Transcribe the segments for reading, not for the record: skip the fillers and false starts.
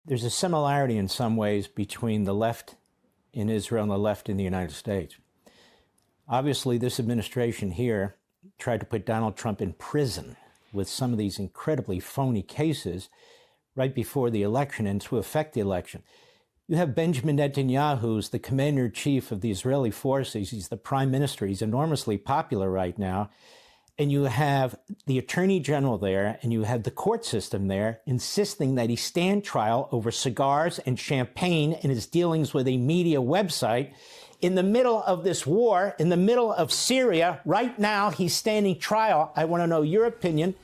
There's a similarity in some ways between the left in Israel and the left in the United States. Obviously, this administration here tried to put Donald Trump in prison with some of these incredibly phony cases right before the election and to affect the election. You have Benjamin Netanyahu, who's the commander-in-chief of the Israeli forces. He's the prime minister. He's enormously popular right now. And you have the attorney general there, and you have the court system there insisting that he stand trial over cigars and champagne in his dealings with a media website. In the middle of this war, in the middle of Syria, right now, he's standing trial. I want to know your opinion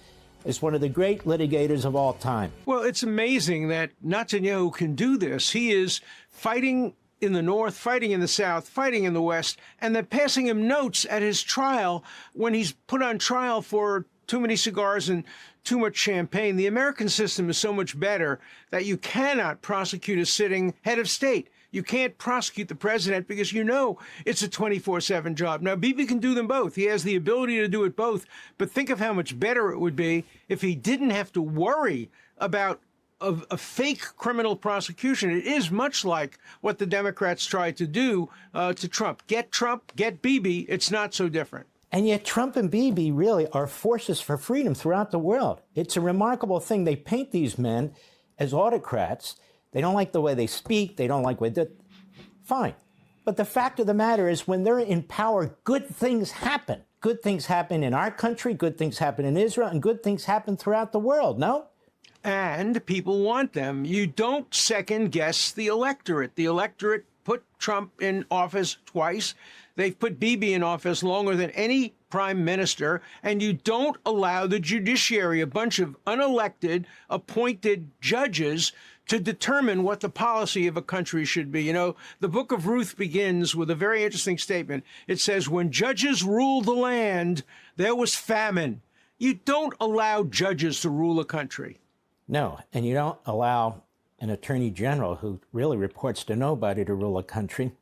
as one of the great litigators of all time. Well, it's amazing that Netanyahu can do this. He is fighting in the north, fighting in the south, fighting in the west, and they're passing him notes at his trial when he's put on trial for too many cigars and too much champagne. The American system is so much better that you cannot prosecute a sitting head of state. You can't prosecute the president because you know it's a 24/7 job. Now, Bibi can do them both. He has the ability to do it both. But think of how much better it would be if he didn't have to worry about a fake criminal prosecution. It is much like what the Democrats tried to do to Trump. Get Bibi. It's not so different. And yet Trump and Bibi really are forces for freedom throughout the world. It's a remarkable thing. They paint these men as autocrats. They don't like the way they speak. They don't like what they do. Fine. But the fact of the matter is when they're in power, good things happen. Good things happen in our country. Good things happen in Israel. And good things happen throughout the world. No? And people want them. You don't second guess the electorate. The electorate put Trump in office twice. They've put Bibi in office longer than any prime minister. And you don't allow the judiciary, a bunch of unelected, appointed judges, to determine what the policy of a country should be. You know, the book of Ruth begins with a very interesting statement. It says, when judges ruled the land, there was famine. You don't allow judges to rule a country. No, and you don't allow an attorney general who really reports to nobody to rule a country.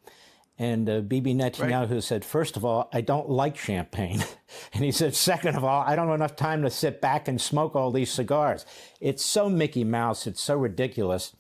And Bibi Netanyahu said, first of all, I don't like champagne. And he said, second of all, I don't have enough time to sit back and smoke all these cigars. It's so Mickey Mouse. It's so ridiculous.